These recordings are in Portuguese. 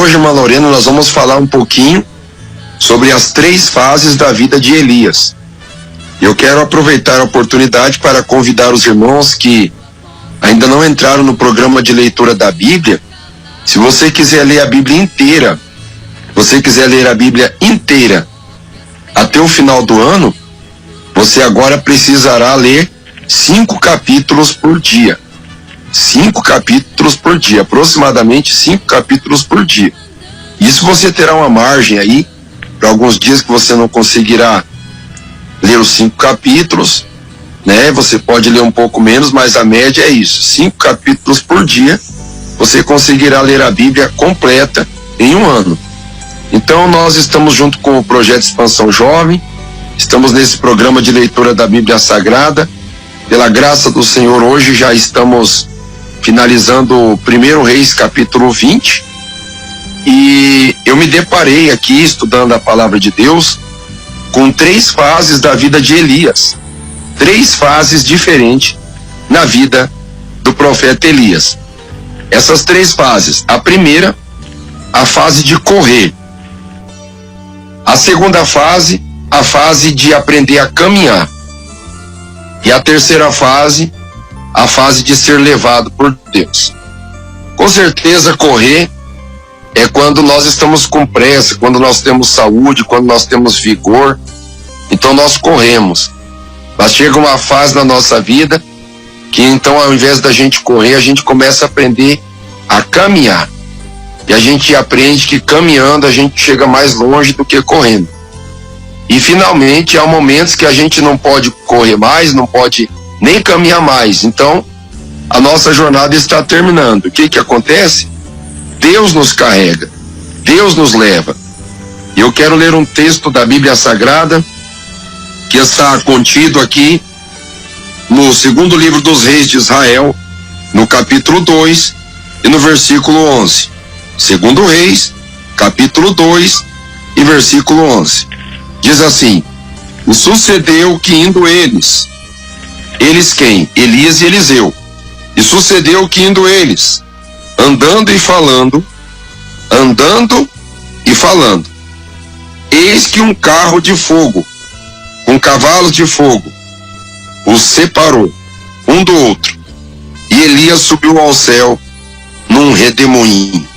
hoje, irmã Lorena, nós vamos falar um pouquinho sobre as 3 fases da vida de Elias. Eu quero aproveitar a oportunidade para convidar os irmãos que ainda não entraram no programa de leitura da Bíblia. Se você quiser ler a Bíblia inteira, até o final do ano, você agora precisará ler 5 capítulos por dia. 5 capítulos por dia, aproximadamente 5 capítulos por dia. Isso você terá uma margem aí, para alguns dias que você não conseguirá ler os 5 capítulos, né? Você pode ler um pouco menos, mas a média é isso. 5 capítulos por dia, você conseguirá ler a Bíblia completa em um ano. Então nós estamos junto com o Projeto Expansão Jovem, estamos nesse programa de leitura da Bíblia Sagrada. Pela graça do Senhor, hoje já estamos finalizando o 1 Reis, capítulo 20, e eu me deparei aqui, estudando a palavra de Deus, com 3 fases da vida de Elias. 3 fases diferentes na vida do profeta Elias. Essas 3 fases: a primeira, a fase de correr; a segunda fase, a fase de aprender a caminhar; e a terceira fase, a fase de ser levado por Deus. Com certeza, correr é quando nós estamos com pressa, quando nós temos saúde, quando nós temos vigor, então nós corremos. Mas chega uma fase na nossa vida que então, ao invés da gente correr, a gente começa a aprender a caminhar. E a gente aprende que caminhando a gente chega mais longe do que correndo. E finalmente há momentos que a gente não pode correr mais, não pode nem caminhar mais. Então, a nossa jornada está terminando. O que acontece? Deus nos carrega, Deus nos leva. E eu quero ler um texto da Bíblia Sagrada que está contido aqui no 2º livro dos Reis de Israel, no capítulo 2 e no versículo 11. 2 Reis, capítulo 2 e versículo 11. Diz assim: e sucedeu que indo eles quem? Elias e Eliseu. E sucedeu que indo eles, andando e falando, eis que um carro de fogo, com cavalos de fogo, os separou um do outro. E Elias subiu ao céu num redemoinho.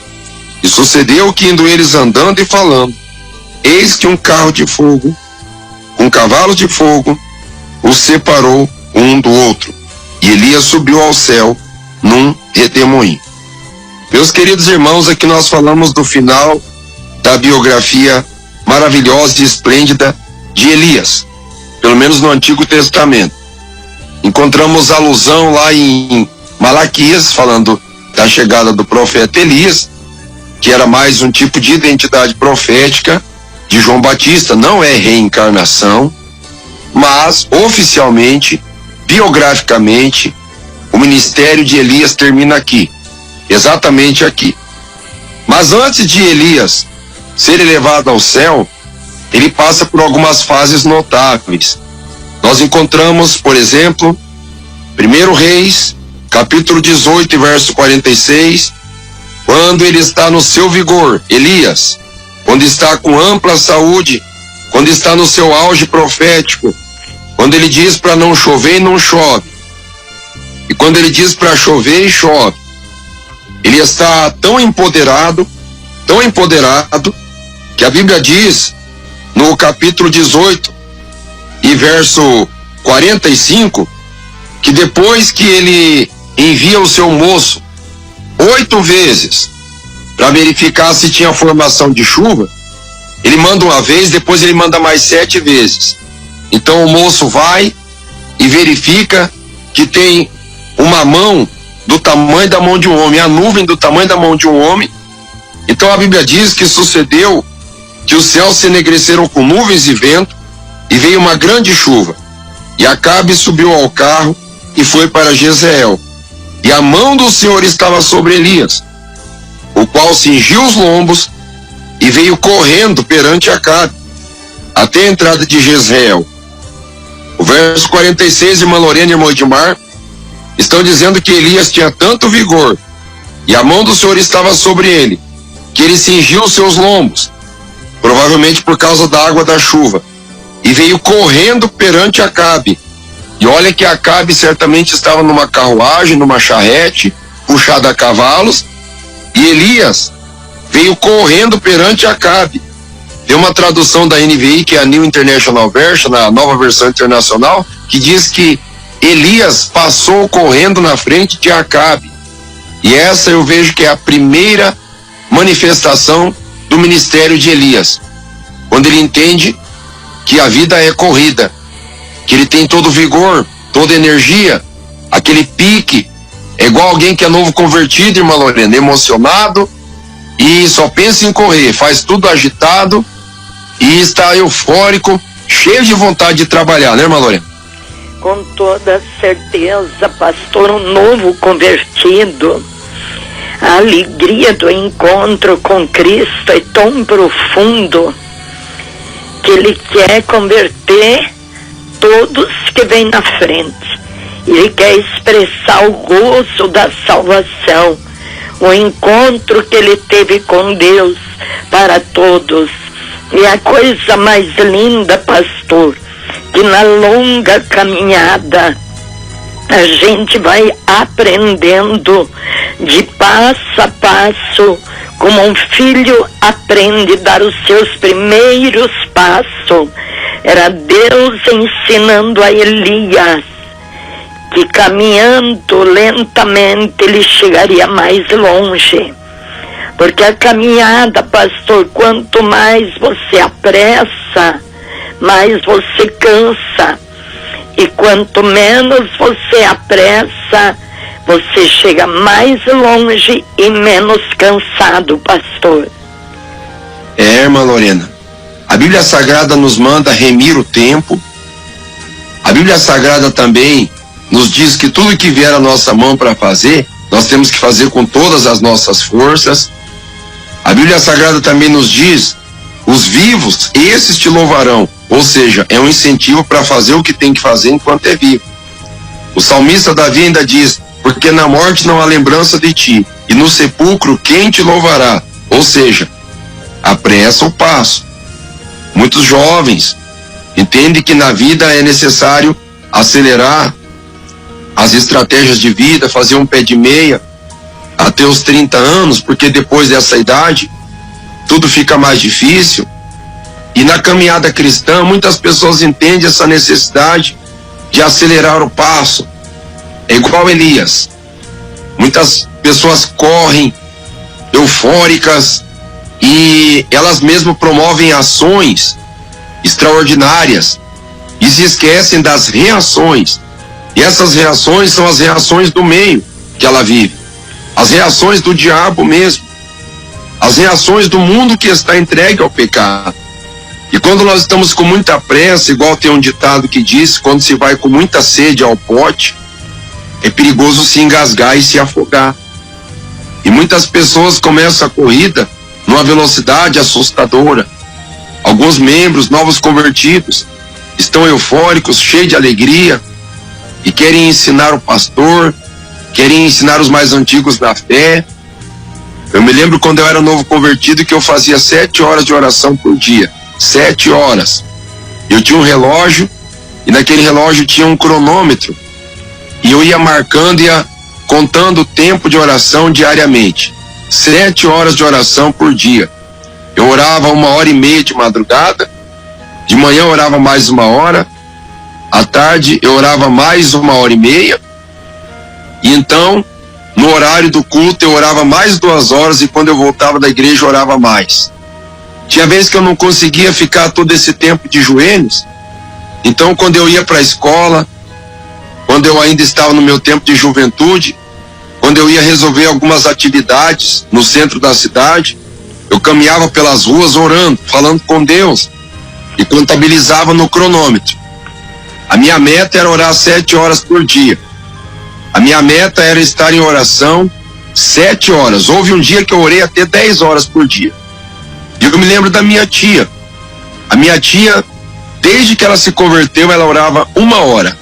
E sucedeu que indo eles andando e falando, eis que um carro de fogo, com cavalos de fogo, os separou um do outro. E Elias subiu ao céu num redemoinho. Meus queridos irmãos, aqui nós falamos do final da biografia maravilhosa e esplêndida de Elias, pelo menos no Antigo Testamento. Encontramos alusão lá em Malaquias, falando da chegada do profeta Elias, que era mais um tipo de identidade profética de João Batista. Não é reencarnação, mas oficialmente, biograficamente, o ministério de Elias termina aqui, exatamente aqui. Mas antes de Elias ser elevado ao céu, ele passa por algumas fases notáveis. Nós encontramos, por exemplo, 1 Reis, capítulo 18, verso 46, quando ele está no seu vigor, Elias, quando está com ampla saúde, quando está no seu auge profético, quando ele diz para não chover e não chove, e quando ele diz para chover e chove. Ele está tão empoderado, que a Bíblia diz, no capítulo 18 e verso 45, que depois que ele envia o seu moço 8 vezes para verificar se tinha formação de chuva, ele manda uma vez, depois ele manda mais 7 vezes. Então o moço vai e verifica que tem uma mão do tamanho da mão de um homem, a nuvem do tamanho da mão de um homem. Então a Bíblia diz que sucedeu que os céus se enegreceram com nuvens e vento, e veio uma grande chuva. E Acabe subiu ao carro e foi para Jezreel. E a mão do Senhor estava sobre Elias, o qual cingiu os lombos e veio correndo perante Acabe, até a entrada de Jezreel. O verso 46, irmã Lorena e irmão Edmar, estão dizendo que Elias tinha tanto vigor, e a mão do Senhor estava sobre ele, que ele cingiu os seus lombos, provavelmente por causa da água da chuva, e veio correndo perante Acabe. E olha que Acabe certamente estava numa carruagem, numa charrete, puxada a cavalos, e Elias veio correndo perante Acabe. Tem uma tradução da NVI, que é a New International Version, na nova versão internacional, que diz que Elias passou correndo na frente de Acabe. E essa eu vejo que é a primeira manifestação do ministério de Elias, quando ele entende que a vida é corrida, que ele tem todo o vigor, toda a energia, aquele pique, é igual alguém que é novo convertido, irmã Lorena, emocionado e só pensa em correr, faz tudo agitado e está eufórico, cheio de vontade de trabalhar, né, irmã Lorena? Com toda certeza, pastor, um novo convertido, a alegria do encontro com Cristo é tão profundo que ele quer converter todos que vêm na frente. Ele quer expressar o gozo da salvação, o encontro que ele teve com Deus para todos. E a coisa mais linda, pastor, que na longa caminhada a gente vai aprendendo de passo a passo, como um filho aprende a dar os seus primeiros passos. Era Deus ensinando a Elias que caminhando lentamente ele chegaria mais longe. Porque a caminhada, pastor, quanto mais você apressa, mais você cansa. E quanto menos você apressa, você chega mais longe e menos cansado, pastor. É, irmã Lorena, a Bíblia Sagrada nos manda remir o tempo. A Bíblia Sagrada também nos diz que tudo que vier à nossa mão para fazer, nós temos que fazer com todas as nossas forças. A Bíblia Sagrada também nos diz: os vivos, esses te louvarão. Ou seja, é um incentivo para fazer o que tem que fazer enquanto é vivo. O salmista Davi ainda diz: porque na morte não há lembrança de ti, e no sepulcro quem te louvará? Ou seja, apressa o passo. Muitos jovens entendem que na vida é necessário acelerar as estratégias de vida, fazer um pé de meia até os 30 anos, porque depois dessa idade tudo fica mais difícil. E na caminhada cristã, muitas pessoas entendem essa necessidade de acelerar o passo. É igual Elias. Muitas pessoas correm eufóricas e elas mesmas promovem ações extraordinárias e se esquecem das reações. E essas reações são as reações do meio que ela vive, as reações do diabo mesmo, as reações do mundo que está entregue ao pecado. E quando nós estamos com muita pressa, igual tem um ditado que diz, quando se vai com muita sede ao pote, é perigoso se engasgar e se afogar. E muitas pessoas começam a corrida numa velocidade assustadora. Alguns membros, novos convertidos, estão eufóricos, cheios de alegria, e querem ensinar o pastor, querem ensinar os mais antigos da fé. Eu me lembro quando eu era novo convertido que eu fazia 7 horas de oração por dia. 7 horas. Eu tinha um relógio e naquele relógio tinha um cronômetro e eu ia marcando, ia contando o tempo de oração diariamente. 7 horas de oração por dia. Eu orava 1h30 de madrugada, de manhã eu orava mais 1 hora, à tarde eu orava mais 1h30 e então no horário do culto eu orava mais 2 horas e quando eu voltava da igreja eu orava mais. Tinha vezes que eu não conseguia ficar todo esse tempo de joelhos. Então, quando eu ia para a escola, quando eu ainda estava no meu tempo de juventude, quando eu ia resolver algumas atividades no centro da cidade, eu caminhava pelas ruas orando, falando com Deus e contabilizava no cronômetro. A minha meta era orar 7 horas por dia. A minha meta era estar em oração 7 horas. Houve um dia que eu orei até 10 horas por dia. E eu me lembro da minha tia. A minha tia, desde que ela se converteu, ela orava 1 hora.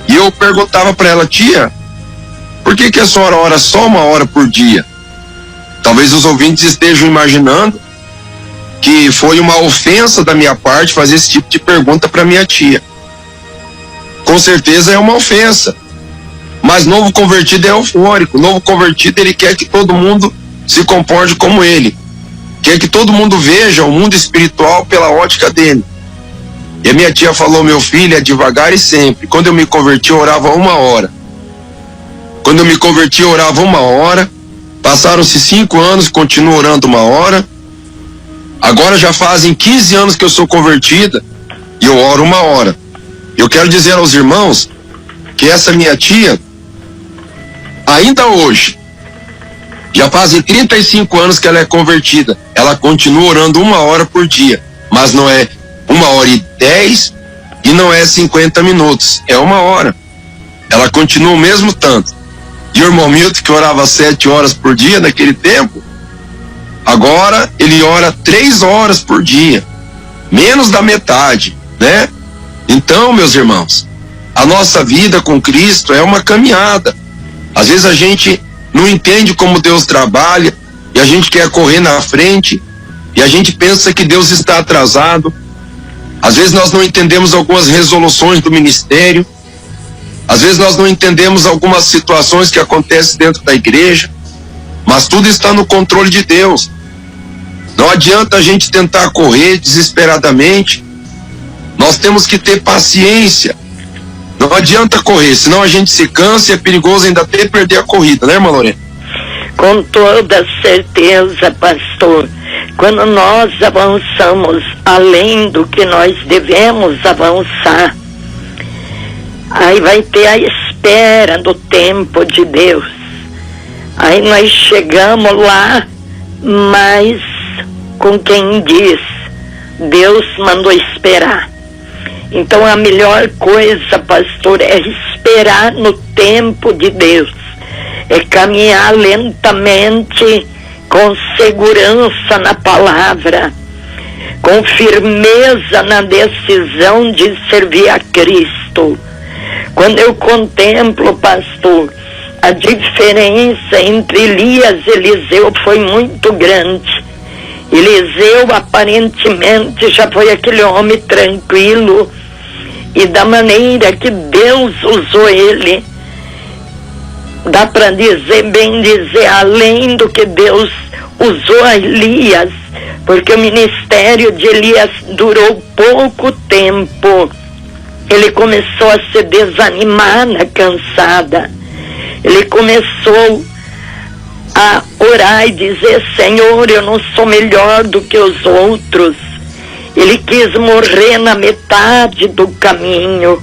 E eu perguntava para ela: tia, por que a senhora ora só 1 hora por dia? Talvez os ouvintes estejam imaginando que foi uma ofensa da minha parte fazer esse tipo de pergunta para minha tia. Com certeza é uma ofensa. Mas novo convertido é eufórico. Novo convertido, ele quer que todo mundo se comporte como ele. Quer que todo mundo veja o mundo espiritual pela ótica dele. E a minha tia falou: meu filho, é devagar e sempre. Quando eu me converti, eu orava 1 hora. Quando eu me converti, eu orava 1 hora. Passaram-se 5 anos, continuo orando 1 hora. Agora já fazem 15 anos que eu sou convertida e eu oro 1 hora. Eu quero dizer aos irmãos que essa minha tia, ainda hoje, já fazem 35 anos que ela é convertida. Ela continua orando 1 hora por dia. Mas não é 1h10 e não é 50 minutos. É 1 hora. Ela continua o mesmo tanto. E o irmão Milton, que orava 7 horas por dia naquele tempo, agora ele ora 3 horas por dia. Menos da metade, né? Então, meus irmãos, a nossa vida com Cristo é uma caminhada. Às vezes a gente não entende como Deus trabalha e a gente quer correr na frente e a gente pensa que Deus está atrasado. Às vezes nós não entendemos algumas resoluções do ministério. Às vezes nós não entendemos algumas situações que acontecem dentro da igreja. Mas tudo está no controle de Deus. Não adianta a gente tentar correr desesperadamente. Nós temos que ter paciência. Não adianta correr, senão a gente se cansa e é perigoso ainda até perder a corrida, né, irmã Lorena? Com toda certeza, pastor. Quando nós avançamos além do que nós devemos avançar, aí vai ter a espera do tempo de Deus. Aí nós chegamos lá, mas com quem diz, Deus mandou esperar. Então a melhor coisa, pastor, é esperar no tempo de Deus. É caminhar lentamente, com segurança na palavra, com firmeza na decisão de servir a Cristo. Quando eu contemplo, pastor, a diferença entre Elias e Eliseu foi muito grande. Eliseu aparentemente já foi aquele homem tranquilo, e da maneira que Deus usou ele, dá para dizer, bem dizer, além do que Deus usou a Elias, porque o ministério de Elias durou pouco tempo. Ele começou a se desanimar na cansada. Ele começou a orar e dizer: Senhor, eu não sou melhor do que os outros. Ele quis morrer na metade do caminho.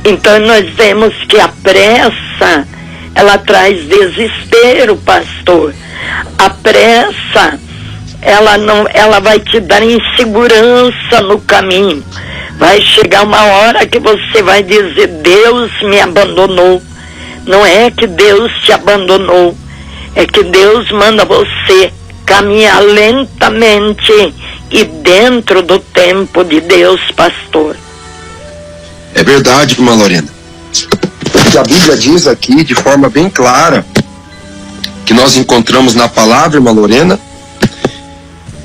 Então nós vemos que a pressa, ela traz desespero, pastor. A pressa, ela vai te dar insegurança no caminho. Vai chegar uma hora que você vai dizer: Deus me abandonou. Não é que Deus te abandonou, é que Deus manda você caminhar lentamente e dentro do tempo de Deus, pastor. É verdade, irmã Lorena. O que a Bíblia diz aqui de forma bem clara, que nós encontramos na palavra, irmã Lorena,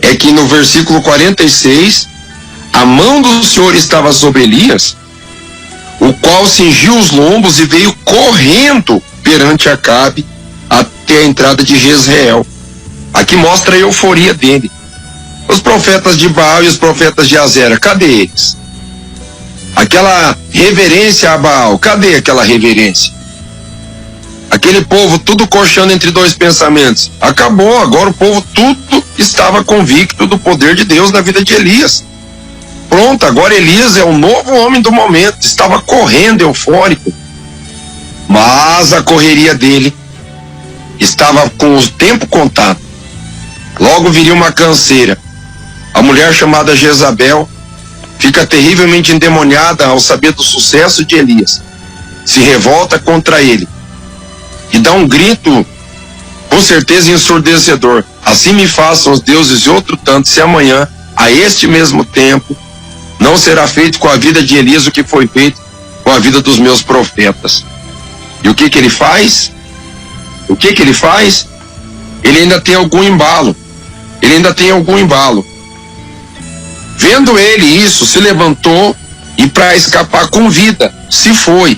é que no versículo 46, a mão do Senhor estava sobre Elias, o qual cingiu os lombos e veio correndo perante Acabe até a entrada de Jezreel. Aqui mostra a euforia dele. Os profetas de Baal e os profetas de Azera, cadê eles? Aquela reverência a Baal, cadê aquela reverência? Aquele povo tudo coxando entre dois pensamentos, acabou. Agora o povo tudo estava convicto do poder de Deus na vida de Elias. Pronto, agora Elias é o novo homem do momento, estava correndo eufórico. Mas a correria dele estava com o tempo contado. Logo viria uma canseira. A mulher chamada Jezabel fica terrivelmente endemoniada ao saber do sucesso de Elias. Se revolta contra ele e dá um grito, com certeza ensurdecedor: assim me façam os deuses e outro tanto, se amanhã, a este mesmo tempo, não será feito com a vida de Elias o que foi feito com a vida dos meus profetas. E o que ele faz? O que ele faz? ele ainda tem algum embalo. Vendo ele isso, se levantou e para escapar com vida, se foi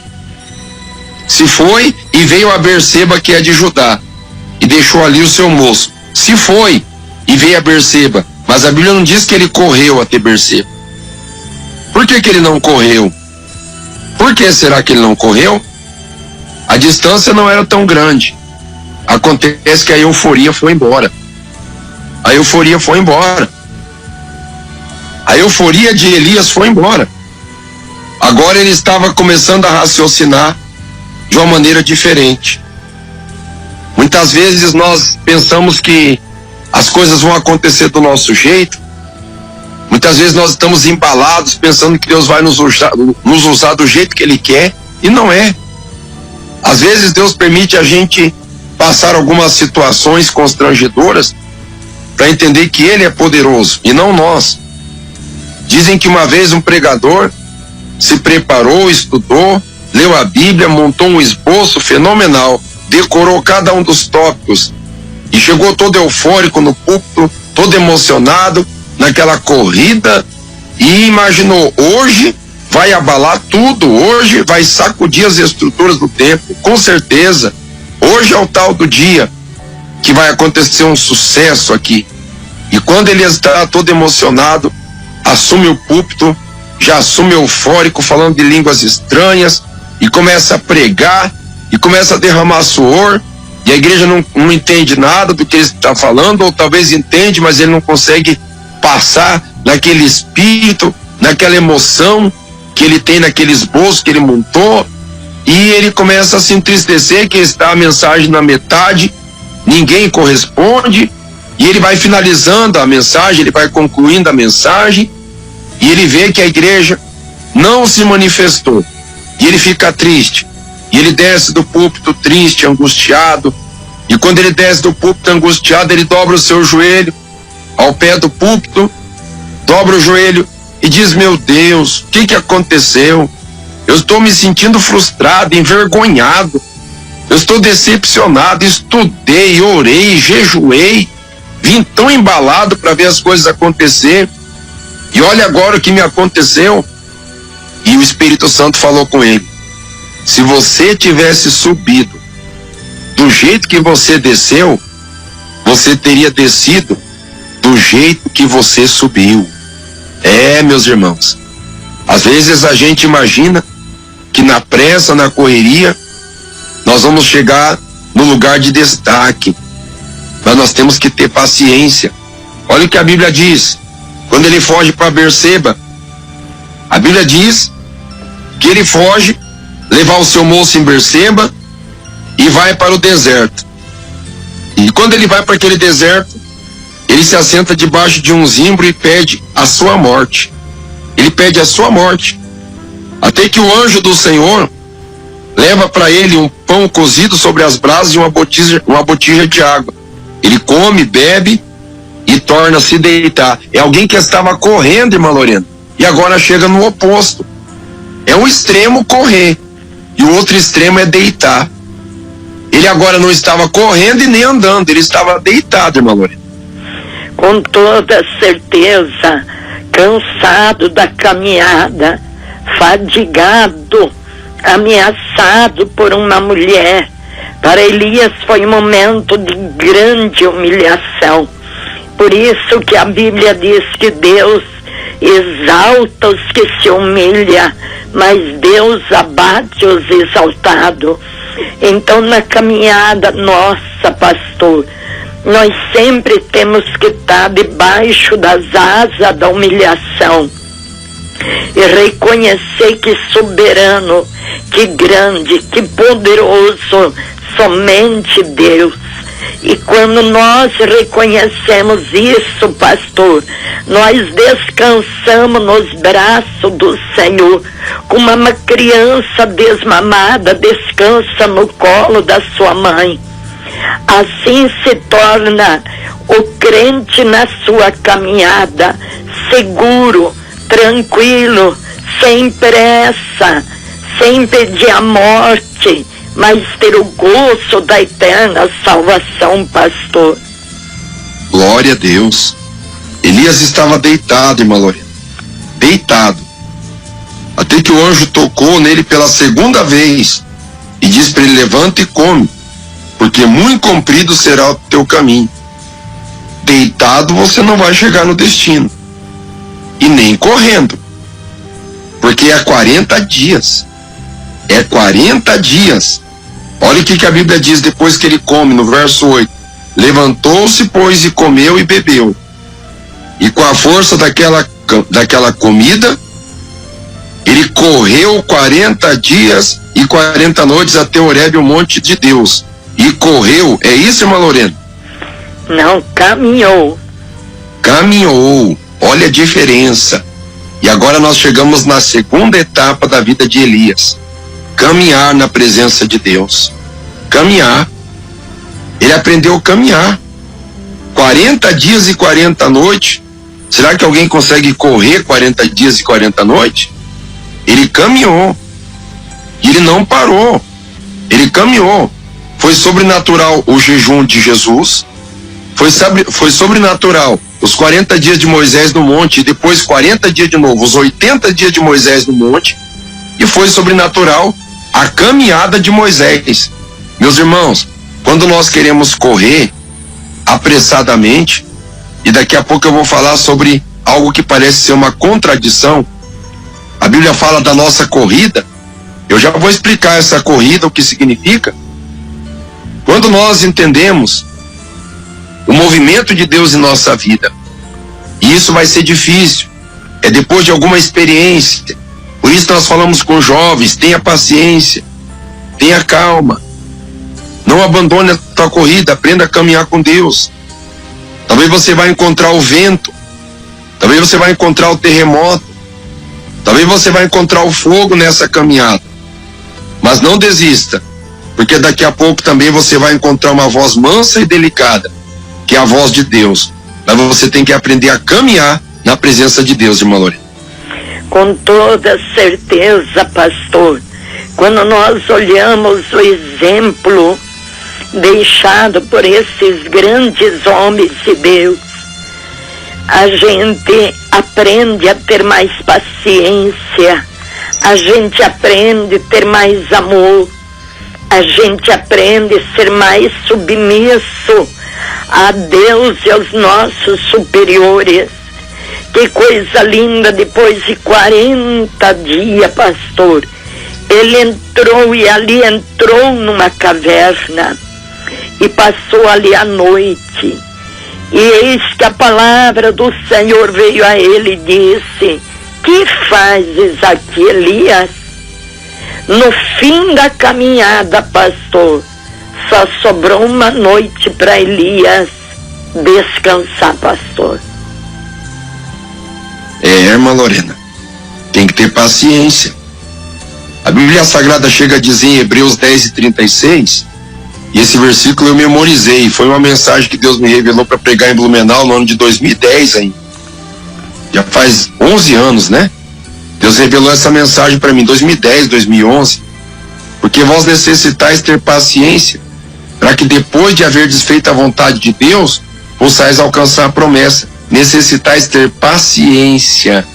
e veio a Berseba, que é de Judá, e deixou ali o seu moço. Se foi e veio a Berseba, mas a Bíblia não diz que ele correu até Berseba. Por que ele não correu? Por que será que ele não correu? A distância não era tão grande. Acontece que a euforia foi embora. A euforia de Elias foi embora. Agora ele estava começando a raciocinar de uma maneira diferente. Muitas vezes nós pensamos que as coisas vão acontecer do nosso jeito. Muitas vezes nós estamos embalados pensando que Deus vai nos usar do jeito que Ele quer, e não é. Às vezes Deus permite a gente passar algumas situações constrangedoras para entender que Ele é poderoso e não nós. Dizem que uma vez um pregador se preparou, estudou, leu a Bíblia, montou um esboço fenomenal, decorou cada um dos tópicos e chegou todo eufórico no púlpito, todo emocionado naquela corrida, e imaginou: hoje vai abalar tudo, hoje vai sacudir as estruturas do templo, com certeza, hoje é o tal do dia que vai acontecer um sucesso aqui. E quando ele está todo emocionado, assume o púlpito, já assume eufórico, falando de línguas estranhas, e começa a pregar, e começa a derramar suor, e a igreja não entende nada do que ele está falando, ou talvez entende, mas ele não consegue passar naquele espírito, naquela emoção que ele tem naquele esboço que ele montou, e ele começa a se entristecer que está a mensagem na metade, ninguém corresponde, e ele vai finalizando a mensagem, ele vai concluindo a mensagem, e ele vê que a igreja não se manifestou, e ele fica triste, e ele desce do púlpito triste, angustiado, e quando ele desce do púlpito angustiado, ele dobra o seu joelho ao pé do púlpito, dobra o joelho e diz: meu Deus, o que aconteceu? Eu estou me sentindo frustrado, envergonhado, eu estou decepcionado, estudei, orei, jejuei, vim tão embalado para ver as coisas acontecer, e olha agora o que me aconteceu. E o Espírito Santo falou com ele: se você tivesse subido do jeito que você desceu, você teria descido do jeito que você subiu. Meus irmãos, às vezes a gente imagina que na pressa, na correria, nós vamos chegar no lugar de destaque, mas nós temos que ter paciência. Olha o que a Bíblia diz, quando ele foge para Berseba. A Bíblia diz que ele foge, levar o seu moço em Berseba e vai para o deserto. E quando ele vai para aquele deserto, ele se assenta debaixo de um zimbro e pede a sua morte. Ele pede a sua morte. Até que o anjo do Senhor leva para ele um pão cozido sobre as brasas e uma botija de água. Ele come, bebe e torna a se deitar. É alguém que estava correndo, irmã Lorena, e agora chega no oposto. É um extremo correr e o outro extremo é deitar. Ele agora não estava correndo e nem andando, ele estava deitado, irmã Lorena. Com toda certeza, cansado da caminhada, fadigado, ameaçado por uma mulher. Para Elias foi um momento de grande humilhação. Por isso que a Bíblia diz que Deus exalta os que se humilham, mas Deus abate os exaltados. Então, na caminhada nossa, pastor, nós sempre temos que estar debaixo das asas da humilhação e reconhecer que soberano, que grande, que poderoso, somente Deus. E quando nós reconhecemos isso, pastor, nós descansamos nos braços do Senhor, como uma criança desmamada descansa no colo da sua mãe. Assim se torna o crente na sua caminhada, seguro, tranquilo, sem pressa, sem pedir a morte, mas ter o gozo da eterna salvação, pastor. Glória a Deus. Elias estava deitado, irmã Lorena, deitado, até que o anjo tocou nele pela segunda vez e disse para ele: levanta e come, porque muito comprido será o teu caminho. Deitado você não vai chegar no destino, e nem correndo, porque é 40 dias. É 40 dias. Olha o que a Bíblia diz depois que ele come, no verso 8. Levantou-se, pois, e comeu e bebeu. E com a força daquela comida, ele correu 40 dias e 40 noites até Horebe, o monte de Deus. E correu, é isso, irmã Lorena? Não, caminhou. Caminhou, olha a diferença. E agora nós chegamos na segunda etapa da vida de Elias. Caminhar na presença de Deus. Caminhar. Ele aprendeu a caminhar. 40 dias e 40 noites. Será que alguém consegue correr 40 dias e 40 noites? Ele caminhou. E ele não parou. Ele caminhou. Foi sobrenatural o jejum de Jesus. Foi sobrenatural os 40 dias de Moisés no monte, e depois 40 dias de novo, os 80 dias de Moisés no monte. E foi sobrenatural a caminhada de Moisés. Meus irmãos, quando nós queremos correr apressadamente, e daqui a pouco eu vou falar sobre algo que parece ser uma contradição, a Bíblia fala da nossa corrida. Eu já vou explicar essa corrida, o que significa. Quando nós entendemos o movimento de Deus em nossa vida, e isso vai ser difícil, é depois de alguma experiência. Por isso nós falamos com jovens: tenha paciência, tenha calma, não abandone a tua corrida, aprenda a caminhar com Deus. Talvez você vai encontrar o vento, talvez você vai encontrar o terremoto, talvez você vai encontrar o fogo nessa caminhada, mas não desista, porque daqui a pouco também você vai encontrar uma voz mansa e delicada, que é a voz de Deus. Mas você tem que aprender a caminhar na presença de Deus, irmã Lorena. Com toda certeza, pastor, quando nós olhamos o exemplo deixado por esses grandes homens de Deus, a gente aprende a ter mais paciência, a gente aprende a ter mais amor, a gente aprende a ser mais submisso a Deus e aos nossos superiores. Que coisa linda! Depois de 40 dias, pastor, ele entrou, e ali entrou numa caverna e passou ali a noite. E eis que a palavra do Senhor veio a ele e disse: que fazes aqui, Elias? No fim da caminhada, pastor, só sobrou uma noite para Elias descansar, pastor. Irmã Lorena, tem que ter paciência. A Bíblia Sagrada chega a dizer em Hebreus 10:36, e esse versículo eu memorizei. Foi uma mensagem que Deus me revelou para pregar em Blumenau no ano de 2010 ainda. Já faz 11 anos, né? Deus revelou essa mensagem para mim, 2010, 2011. Porque vós necessitais ter paciência, para que depois de haver desfeito a vontade de Deus, possais alcançar a promessa. Necessitais ter paciência,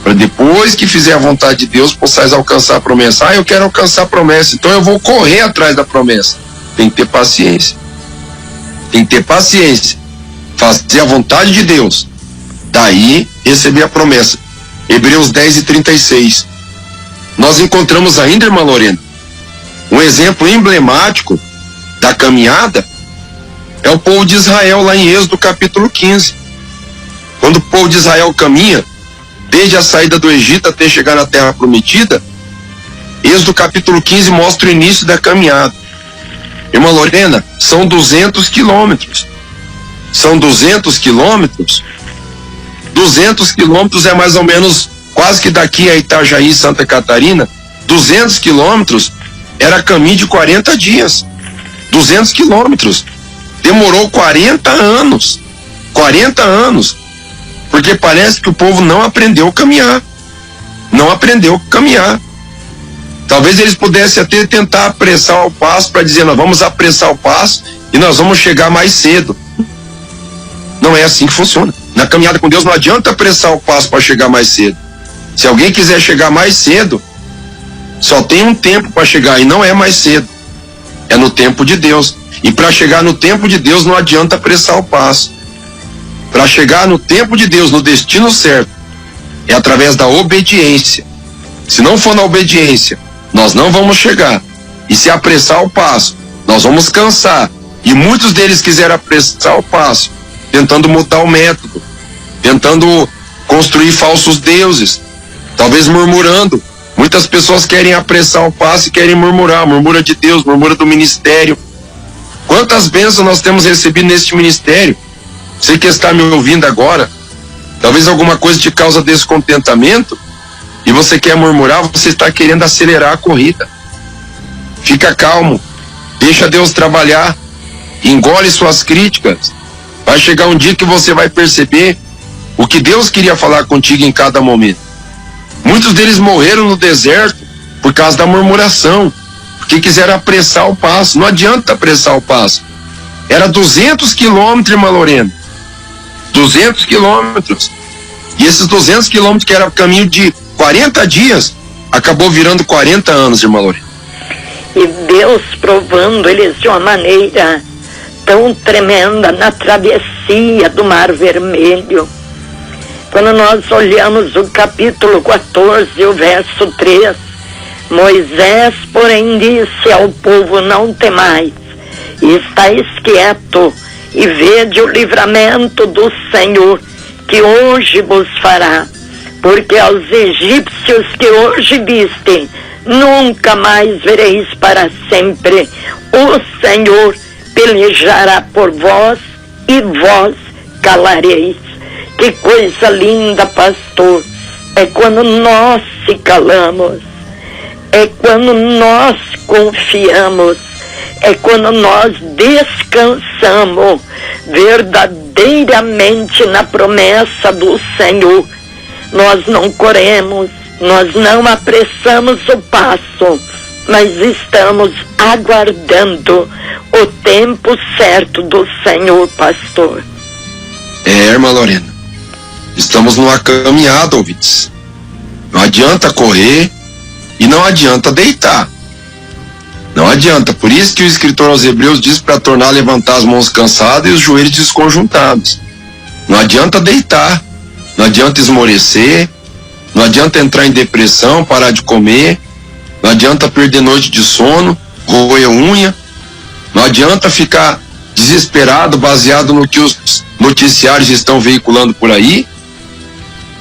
para depois que fizer a vontade de Deus, possais alcançar a promessa. Eu quero alcançar a promessa, então eu vou correr atrás da promessa. Tem que ter paciência. Tem que ter paciência. Fazer a vontade de Deus. Daí, receber a promessa. Hebreus 10:36. Nós encontramos ainda, irmã Lorena, um exemplo emblemático da caminhada. É o povo de Israel lá em Êxodo capítulo 15. Quando o povo de Israel caminha, desde a saída do Egito até chegar na terra prometida, Êxodo capítulo 15 mostra o início da caminhada. Irmã Lorena, são 200 quilômetros. São 200 quilômetros. 200 quilômetros é mais ou menos quase que daqui a Itajaí, Santa Catarina. 200 quilômetros era caminho de 40 dias. 200 quilômetros. Demorou 40 anos. 40 anos. Porque parece que o povo não aprendeu a caminhar. Não aprendeu a caminhar. Talvez eles pudessem até tentar apressar o passo para dizer, nós vamos apressar o passo e nós vamos chegar mais cedo. Não é assim que funciona. Na caminhada com Deus não adianta apressar o passo para chegar mais cedo. Se alguém quiser chegar mais cedo, só tem um tempo para chegar e não é mais cedo. É no tempo de Deus. E para chegar no tempo de Deus não adianta apressar o passo. Para chegar no tempo de Deus, no destino certo, é através da obediência. Se não for na obediência, nós não vamos chegar. E se apressar o passo, nós vamos cansar. E muitos deles quiseram apressar o passo, tentando mudar o método, tentando construir falsos deuses, talvez murmurando. Muitas pessoas querem apressar o passo e querem murmurar, murmura de Deus, murmura do ministério. Quantas bênçãos nós temos recebido neste ministério? Você que está me ouvindo agora, talvez alguma coisa te causa descontentamento e você quer murmurar, você está querendo acelerar a corrida. Fica calmo, deixa Deus trabalhar, engole suas críticas. Vai chegar um dia que você vai perceber o que Deus queria falar contigo em cada momento. Muitos deles morreram no deserto por causa da murmuração, porque quiseram apressar o passo. Não adianta apressar o passo. Era 200 quilômetros, irmã Lorena. 200 quilômetros. E esses 200 quilômetros, que era caminho de 40 dias, acabou virando 40 anos, irmã Lorena. E Deus provando eles de uma maneira tão tremenda na travessia do Mar Vermelho. Quando nós olhamos o capítulo 14, o verso 3, Moisés, porém, disse ao povo, não temais, e estáis quieto, e vede o livramento do Senhor, que hoje vos fará, porque aos egípcios que hoje vistem, nunca mais vereis para sempre. O Senhor pelejará por vós, e vós calareis. Que coisa linda, pastor, é quando nós se calamos, é quando nós confiamos, é quando nós descansamos verdadeiramente na promessa do Senhor. Nós não corremos, nós não apressamos o passo, mas estamos aguardando o tempo certo do Senhor, pastor. Irmã Lorena, estamos numa caminhada, ouvintes. Não adianta correr e não adianta deitar. Não adianta. Por isso que o escritor aos Hebreus diz para tornar a levantar as mãos cansadas e os joelhos desconjuntados. Não adianta deitar, não adianta esmorecer, não adianta entrar em depressão, parar de comer, não adianta perder noite de sono, roer unha, não adianta ficar desesperado baseado no que os noticiários estão veiculando por aí.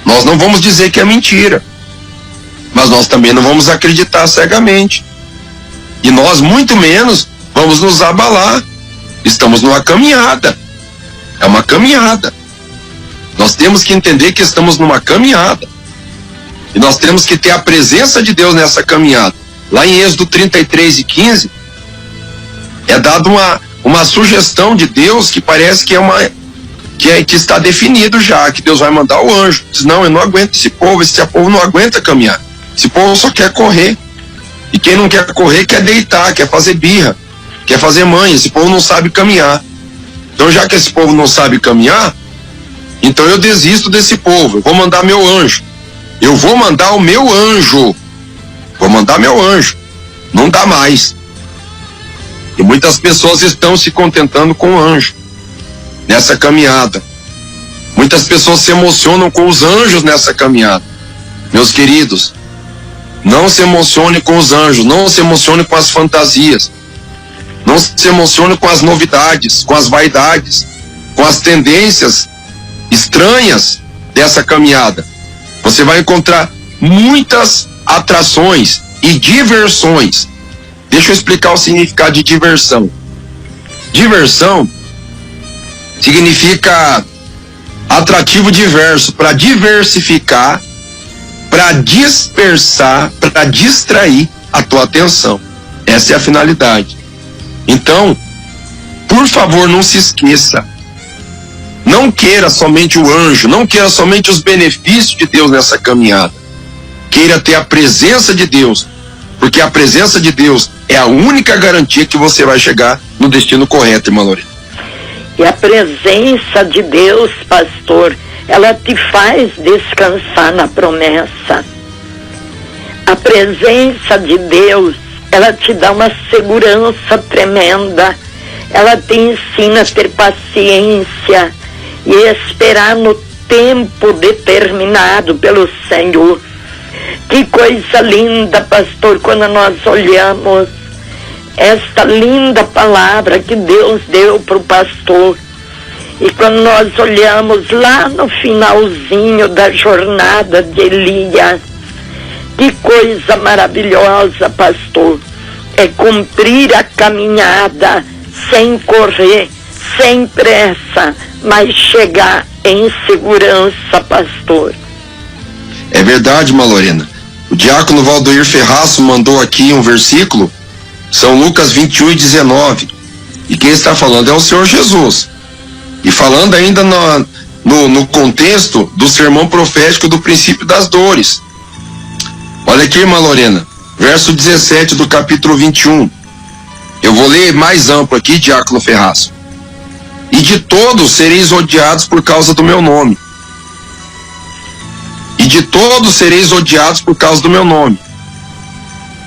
Nós não vamos dizer que é mentira, mas nós também não vamos acreditar cegamente. E nós, muito menos, vamos nos abalar. Estamos numa caminhada. É uma caminhada. Nós temos que entender que estamos numa caminhada. E nós temos que ter a presença de Deus nessa caminhada. Lá em Êxodo 33:15, é dado uma sugestão de Deus que parece que que está definido já, que Deus vai mandar o anjo. Diz, não, eu não aguento esse povo não aguenta caminhar. Esse povo só quer correr. E quem não quer correr quer deitar, quer fazer birra, quer fazer manha. Esse povo não sabe caminhar. Então, já que esse povo não sabe caminhar, então eu desisto desse povo. Eu vou mandar meu anjo. Eu vou mandar o meu anjo. Vou mandar meu anjo. Não dá mais. E muitas pessoas estão se contentando com o anjo nessa caminhada. Muitas pessoas se emocionam com os anjos nessa caminhada. Meus queridos, não se emocione com os anjos, não se emocione com as fantasias, não se emocione com as novidades, com as vaidades, com as tendências estranhas dessa caminhada. Você vai encontrar muitas atrações e diversões. Deixa eu explicar o significado de diversão. Diversão significa atrativo diverso, para diversificar, para dispersar, para distrair a tua atenção. Essa é a finalidade. Então, por favor, não se esqueça. Não queira somente o anjo, não queira somente os benefícios de Deus nessa caminhada. Queira ter a presença de Deus porque a presença de Deus é a única garantia que você vai chegar no destino correto, irmã Lorena. E a presença de Deus, pastor, ela te faz descansar na promessa. A presença de Deus, ela te dá uma segurança tremenda. Ela te ensina a ter paciência e esperar no tempo determinado pelo Senhor. Que coisa linda, pastor, quando nós olhamos esta linda palavra que Deus deu para o pastor. E quando nós olhamos lá no finalzinho da jornada de Elias, que coisa maravilhosa, pastor. É cumprir a caminhada sem correr, sem pressa, mas chegar em segurança, pastor. É verdade, irmã Lorena. O diácono Valdoir Ferraço mandou aqui um versículo, São Lucas 21:19. E quem está falando é o Senhor Jesus. E falando ainda no contexto do sermão profético do princípio das dores. Olha aqui, irmã Lorena, verso 17 do capítulo 21. Eu vou ler mais amplo aqui, diácono Ferraço. E de todos sereis odiados por causa do meu nome. E de todos sereis odiados por causa do meu nome.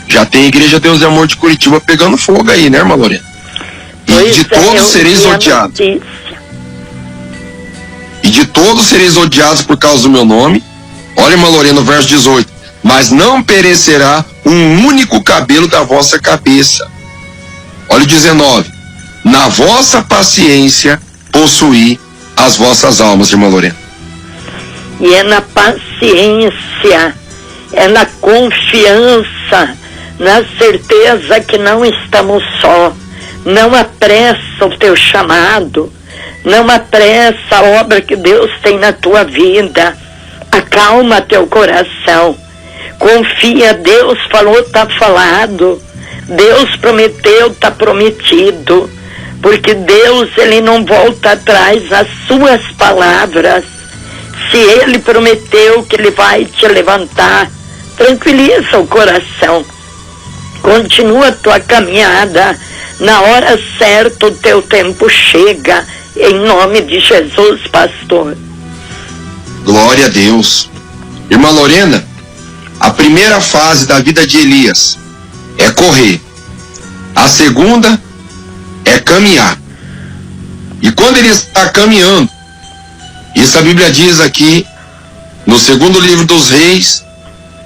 Já tem a Igreja Deus de Amor de Curitiba pegando fogo aí, né, irmã Lorena? E de todos sereis odiados. E de todos sereis odiados por causa do meu nome. Olha, irmã Lorena, o verso 18. Mas não perecerá um único cabelo da vossa cabeça. Olha o 19. Na vossa paciência possuí as vossas almas, irmã Lorena. E é na paciência, é na confiança, na certeza que não estamos só. Não apressa o teu chamado, não apressa a obra que Deus tem na tua vida. Acalma teu coração. Confia, Deus falou, está falado. Deus prometeu, está prometido. Porque Deus, Ele não volta atrás das suas palavras. Se Ele prometeu que Ele vai te levantar, tranquiliza o coração. Continua a tua caminhada. Na hora certa o teu tempo chega. Em nome de Jesus, pastor. Glória a Deus. Irmã Lorena, a primeira fase da vida de Elias é correr. A segunda é caminhar. E quando ele está caminhando, isso a Bíblia diz aqui no segundo livro dos Reis,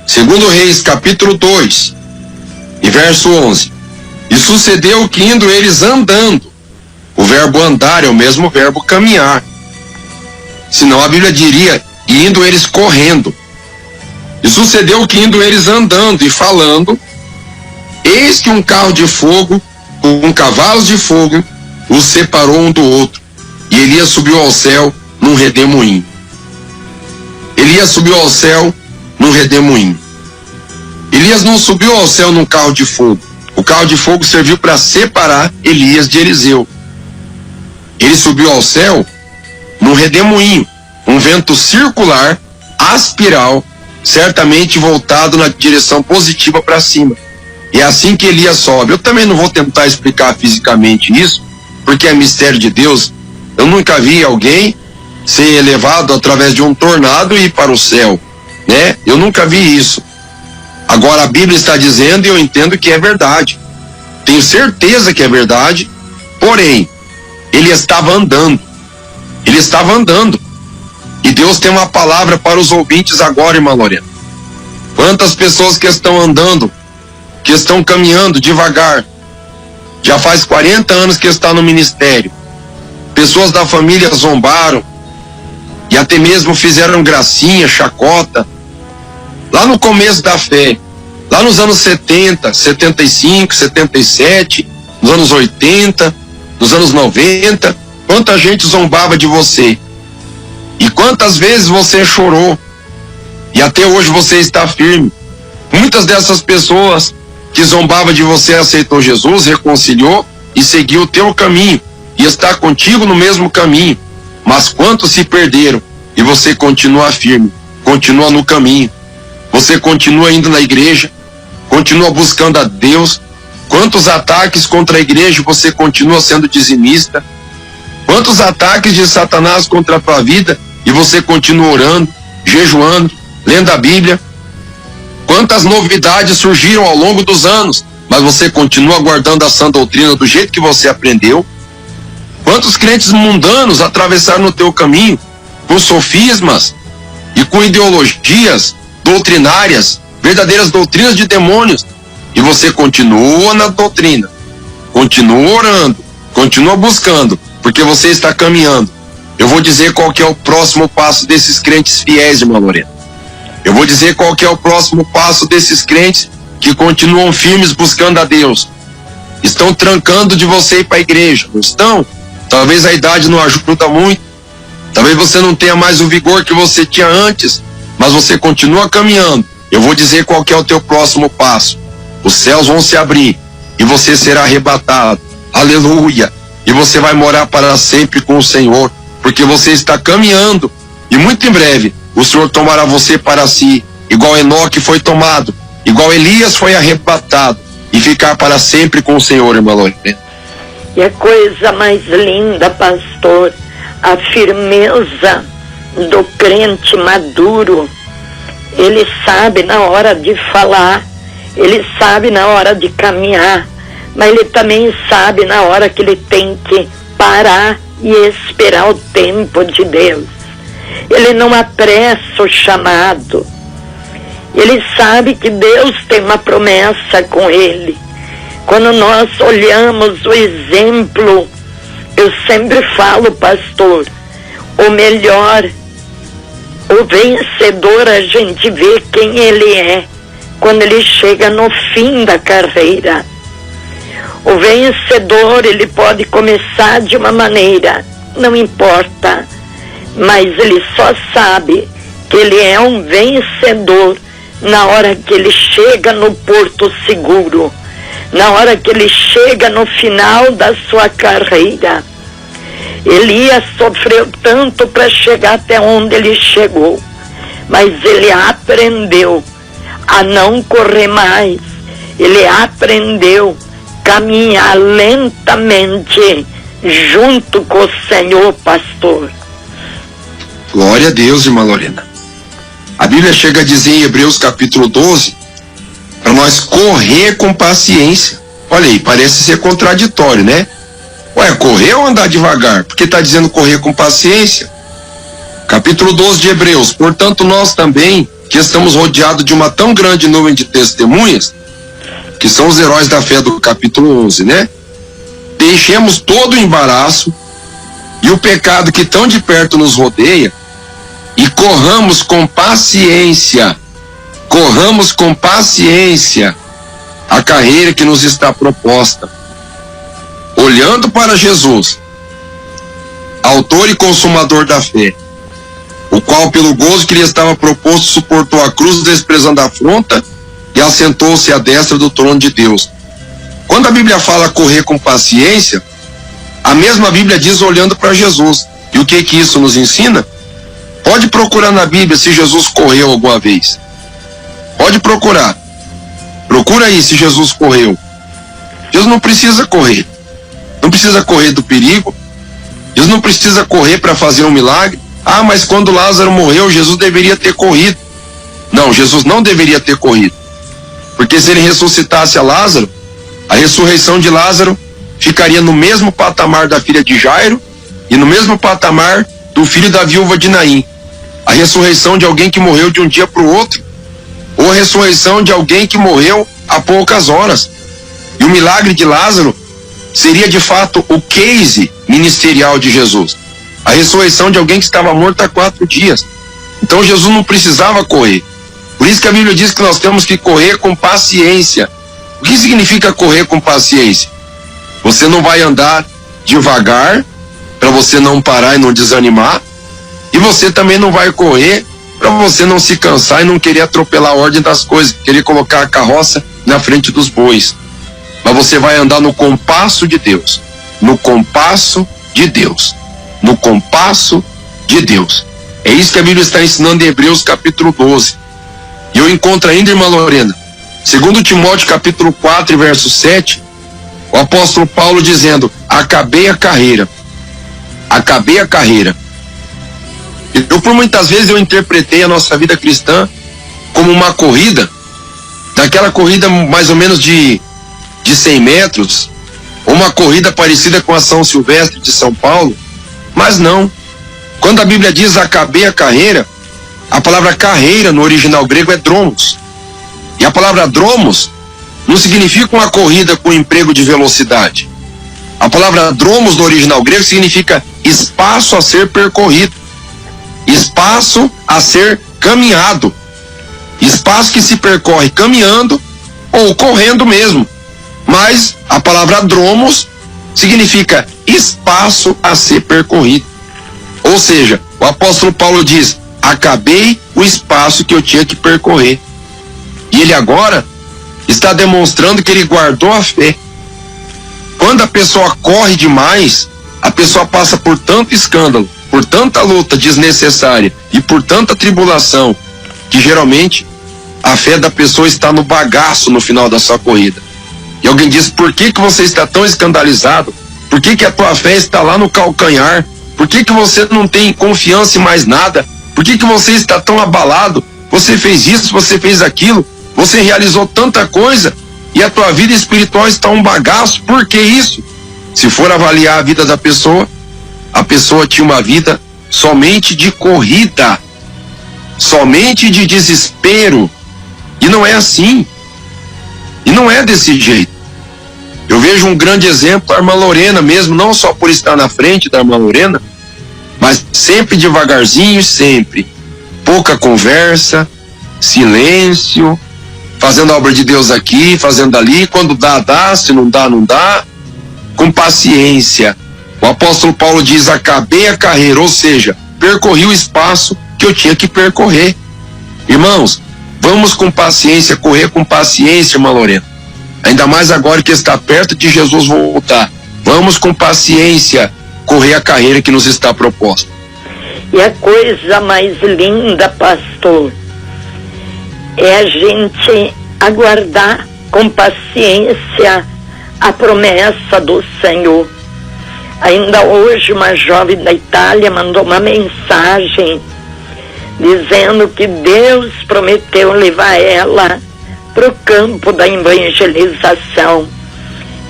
segundo Reis, capítulo 2, e verso 11. E sucedeu que indo eles andando, o verbo andar é o mesmo verbo caminhar. Senão a Bíblia diria, indo eles correndo. E sucedeu que indo eles andando e falando, eis que um carro de fogo, com cavalos de fogo, os separou um do outro. E Elias subiu ao céu num redemoinho. Elias subiu ao céu num redemoinho. Elias não subiu ao céu num carro de fogo. O carro de fogo serviu para separar Elias de Eliseu. Ele subiu ao céu num redemoinho, um vento circular, aspiral, certamente voltado na direção positiva para cima. E é assim que Elias sobe. Eu também não vou tentar explicar fisicamente isso, porque é mistério de Deus. Eu nunca vi alguém ser elevado através de um tornado e ir para o céu, né? Eu nunca vi isso. Agora a Bíblia está dizendo e eu entendo que é verdade. Tenho certeza que é verdade, porém, ele estava andando. Ele estava andando. E Deus tem uma palavra para os ouvintes agora, irmã Lorena. Quantas pessoas que estão andando, que estão caminhando devagar, já faz 40 anos que está no ministério. Pessoas da família zombaram e até mesmo fizeram gracinha, chacota. Lá no começo da fé, lá nos anos 70, 75, 77, nos anos 80, nos anos 90, quanta gente zombava de você. E quantas vezes você chorou e até hoje você está firme. Muitas dessas pessoas que zombavam de você aceitou Jesus, reconciliou e seguiu o teu caminho e está contigo no mesmo caminho. Mas quantos se perderam e você continua firme, continua no caminho. Você continua indo na igreja, continua buscando a Deus? Quantos ataques contra a igreja você continua sendo dizimista? Quantos ataques de Satanás contra a tua vida e você continua orando, jejuando, lendo a Bíblia? Quantas novidades surgiram ao longo dos anos, mas você continua guardando a sã doutrina do jeito que você aprendeu? Quantos crentes mundanos atravessaram no teu caminho com sofismas e com ideologias doutrinárias, verdadeiras doutrinas de demônios, e você continua na doutrina, continua orando, continua buscando, porque você está caminhando. Eu vou dizer qual que é o próximo passo desses crentes fiéis, irmã Lorena. Eu vou dizer qual que é o próximo passo desses crentes que continuam firmes buscando a Deus. Estão trancando de você ir para a igreja, não estão? Talvez a idade não ajuda muito, talvez você não tenha mais o vigor que você tinha antes, mas você continua caminhando. Eu vou dizer qual que é o teu próximo passo. Os céus vão se abrir e você será arrebatado. Aleluia! E você vai morar para sempre com o Senhor, porque você está caminhando e muito em breve o Senhor tomará você para si, igual Enoque foi tomado, igual Elias foi arrebatado, e ficar para sempre com o Senhor, irmã Lorena. E a coisa mais linda, pastor, a firmeza do crente maduro. Ele sabe na hora de falar, ele sabe na hora de caminhar, mas ele também sabe na hora que ele tem que parar e esperar o tempo de Deus. Ele não apressa o chamado. Ele sabe que Deus tem uma promessa com ele. Quando nós olhamos o exemplo, eu sempre falo, pastor, o melhor, o vencedor, a gente vê quem ele é quando ele chega no fim da carreira. O vencedor, ele pode começar de uma maneira, não importa, mas ele só sabe que ele é um vencedor na hora que ele chega no porto seguro, na hora que ele chega no final da sua carreira. Elias sofreu tanto para chegar até onde ele chegou, mas ele aprendeu a não correr mais, ele aprendeu a caminhar lentamente junto com o Senhor, pastor. Glória a Deus, irmã Lorena. A Bíblia chega a dizer em Hebreus capítulo 12, para nós correr com paciência. Olha aí, parece ser contraditório, né? Ué, correr ou andar devagar? Porque está dizendo correr com paciência. Capítulo 12 de Hebreus. Portanto, nós também, que estamos rodeados de uma tão grande nuvem de testemunhas, que são os heróis da fé do capítulo 11, né? Deixemos todo o embaraço e o pecado que tão de perto nos rodeia e corramos com paciência a carreira que nos está proposta, olhando para Jesus, autor e consumador da fé, o qual pelo gozo que lhe estava proposto suportou a cruz, desprezando a afronta, e assentou-se à destra do trono de Deus. Quando a Bíblia fala correr com paciência, a mesma Bíblia diz olhando para Jesus. E o que isso nos ensina? Pode procurar na Bíblia se Jesus correu alguma vez. Pode procurar. Procura aí se Jesus correu. Jesus não precisa correr. Não precisa correr do perigo. Jesus não precisa correr para fazer um milagre. Ah, mas quando Lázaro morreu, Jesus deveria ter corrido. Não, Jesus não deveria ter corrido. Porque se ele ressuscitasse a Lázaro, a ressurreição de Lázaro ficaria no mesmo patamar da filha de Jairo e no mesmo patamar do filho da viúva de Naim. A ressurreição de alguém que morreu de um dia para o outro, ou a ressurreição de alguém que morreu há poucas horas. E o milagre de Lázaro seria de fato o case ministerial de Jesus. A ressurreição de alguém que estava morto há 4 dias. Então Jesus não precisava correr. Por isso que a Bíblia diz que nós temos que correr com paciência. O que significa correr com paciência? Você não vai andar devagar para você não parar e não desanimar, e você também não vai correr para você não se cansar e não querer atropelar a ordem das coisas, querer colocar a carroça na frente dos bois. Mas você vai andar no compasso de Deus, no compasso de Deus, no compasso de Deus. É isso que a Bíblia está ensinando em Hebreus capítulo 12. E eu encontro ainda, irmã Lorena, Segundo Timóteo capítulo 4, verso 7, o apóstolo Paulo dizendo: acabei a carreira. Acabei a carreira. Por muitas vezes eu interpretei a nossa vida cristã como uma corrida, daquela corrida mais ou menos de 100 metros, ou uma corrida parecida com a São Silvestre de São Paulo, mas não. Quando a Bíblia diz acabei a carreira, a palavra carreira no original grego é dromos. E a palavra dromos não significa uma corrida com emprego de velocidade. A palavra dromos no original grego significa espaço a ser percorrido, espaço a ser caminhado, espaço que se percorre caminhando ou correndo mesmo. Mas a palavra dromos significa espaço a ser percorrido. Ou seja, o apóstolo Paulo diz: acabei o espaço que eu tinha que percorrer. E ele agora está demonstrando que ele guardou a fé. Quando a pessoa corre demais, a pessoa passa por tanto escândalo, por tanta luta desnecessária e por tanta tribulação, que geralmente a fé da pessoa está no bagaço no final da sua corrida. E alguém diz: por que você está tão escandalizado? Por que a tua fé está lá no calcanhar? Por que você não tem confiança em mais nada? Por que você está tão abalado? Você fez isso, você fez aquilo, você realizou tanta coisa e a tua vida espiritual está um bagaço. Por que isso? Se for avaliar a vida da pessoa, a pessoa tinha uma vida somente de corrida, somente de desespero. E não é assim. E não é desse jeito. Eu vejo um grande exemplo, a irmã Lorena mesmo, não só por estar na frente da irmã Lorena, mas sempre devagarzinho, sempre. Pouca conversa, silêncio, fazendo a obra de Deus aqui, fazendo ali, quando dá, dá, se não dá, não dá, com paciência. O apóstolo Paulo diz: acabei a carreira, ou seja, percorri o espaço que eu tinha que percorrer. Irmãos, vamos com paciência, correr com paciência, irmã Lorena. Ainda mais agora que está perto de Jesus voltar. Vamos com paciência correr a carreira que nos está proposta. E a coisa mais linda, pastor, é a gente aguardar com paciência a promessa do Senhor. Ainda hoje uma jovem da Itália mandou uma mensagem dizendo que Deus prometeu levar ela para o campo da evangelização.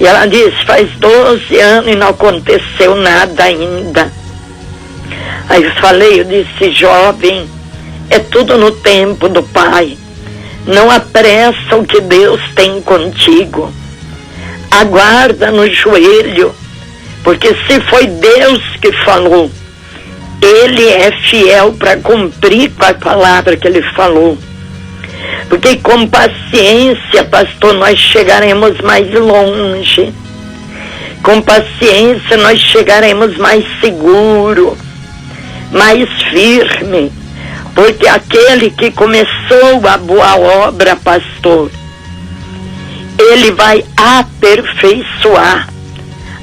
E ela disse: faz 12 anos e não aconteceu nada ainda. Aí eu disse: jovem, é tudo no tempo do Pai. Não apressa o que Deus tem contigo. Aguarda no joelho, porque se foi Deus que falou, Ele é fiel para cumprir com a palavra que Ele falou. Porque com paciência, pastor, nós chegaremos mais longe. Com paciência nós chegaremos mais seguro, mais firme. Porque aquele que começou a boa obra, pastor, Ele vai aperfeiçoar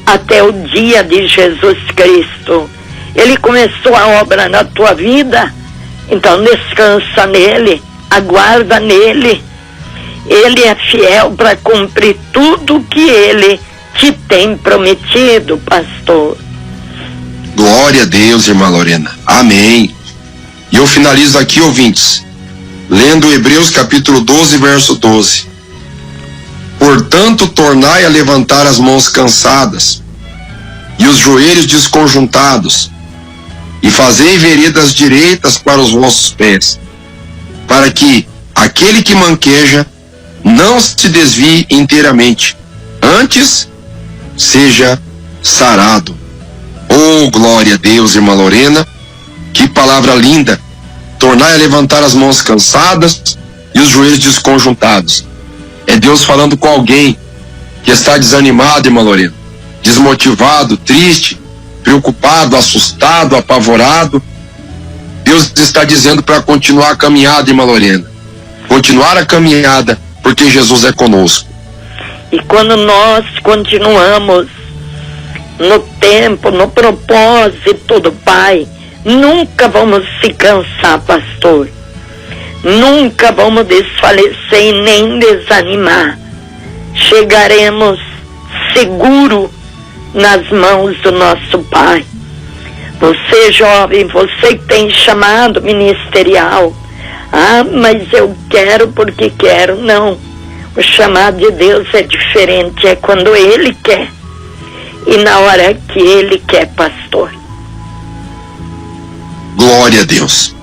até o dia de Jesus Cristo. Ele começou a obra na tua vida, então descansa nele, aguarda nele. Ele é fiel para cumprir tudo que Ele te tem prometido, pastor. Glória a Deus, irmã Lorena. Amém. E eu finalizo aqui, ouvintes, lendo Hebreus capítulo 12, verso 12. Portanto, tornai a levantar as mãos cansadas e os joelhos desconjuntados, e fazei veredas direitas para os vossos pés, para que aquele que manqueja não se desvie inteiramente, antes seja sarado. Oh, glória a Deus, irmã Lorena, que palavra linda! Tornai a levantar as mãos cansadas e os joelhos desconjuntados. É Deus falando com alguém que está desanimado, irmã Lorena, desmotivado, triste, preocupado, assustado, apavorado. Deus está dizendo para continuar a caminhada, irmã Lorena. Continuar a caminhada, porque Jesus é conosco. E quando nós continuamos no tempo, no propósito do Pai, nunca vamos se cansar, pastor. Nunca vamos desfalecer e nem desanimar. Chegaremos seguro nas mãos do nosso Pai. Você, jovem, você que tem chamado ministerial. Ah, mas eu quero porque quero. Não. O chamado de Deus é diferente. É quando Ele quer. E na hora que Ele quer, pastor. Glória a Deus.